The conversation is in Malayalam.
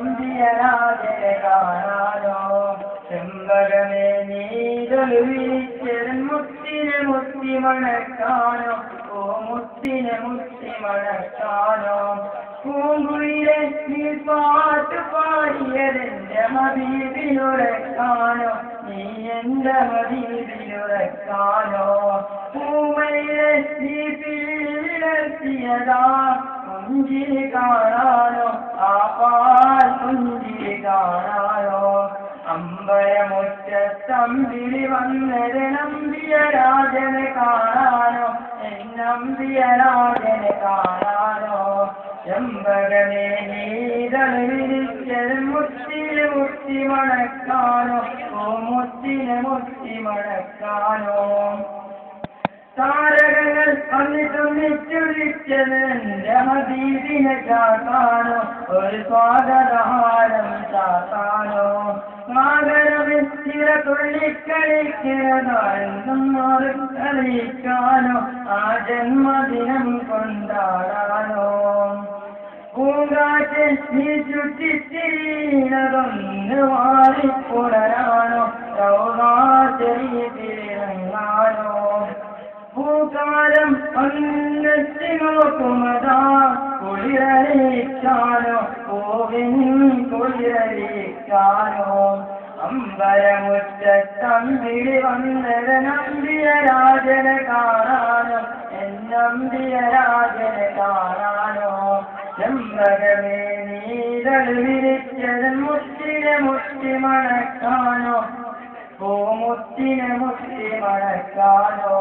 നമ്പിയരാജനെ കാണാനോ ചെമ്പകമേ നീതൊരു വിരിച്ചൻ മുത്തിനെ മുത്തി മണക്കാനോ ഓ മുത്തിനെ മുത്തി മണക്കാനോ പൂങ്കുയിലെ നീ പാട്ട് പാടിയതെന്റെ ഹബീബിനുറക്കാനോ നീ എന്റെ ഹബീബിനുറക്കാനോ പൂമയിലെ നീ പിന്നിലെത്തിയതാ പുഞ്ചിരി കാണാനോ ആ പാൽ പുഞ്ചിരി കാണാനോ അമ്പരമുറ്റത്തമ്പിളി വന്നത് നമ്പിയരാജനെ കാണാനോ നമ്പിയരാജനെ കാണാനോ ചെമ്പകമേ നീതള് വിരിച്ചൽ മുത്തിനെ മുത്തി മണക്കാനോ ഓ മുത്തിനെ മുത്തി മണക്കാനോ താരകങ്ങൾ വന്നിട്ടൊന്നിച്ചുരിച്ചത് എന്റെ ഹബീബിനെ ചാത്താനോ ഒരു സ്വാഗതഹാരം ചാത്താനോ മാകരവിൽ ചില തുള്ളിക്കളിക്കുന്നതാണെന്നും കളിക്കാനോ ആ ജന്മദിനം കൊണ്ടാടാനോ പൂങ്കാറ്റ് നീ ചുറ്റിത്തിരിയണതൊന്ന് മാറിപ്പുണരാനോ സൗഹാചരീതിരങ്ങാനോ പൂക്കാലം ഒന്നെത്തി നോക്കുമതാ കുളിരലിക്കാനോ പൂവിൻ കുളിരലിക്കാനോ അമ്പരമുറ്റത്തമ്പിളി വന്നത് നമ്പിയരാജനെ കാണാനോ നമ്പിയരാജനെ കാണാനോ ചെമ്പകമേ നീതള് വിരിച്ചത് മുത്തിനെ മുത്തി മണക്കാനോ ഓ മുത്തിനെ മുത്തി മണക്കാനോ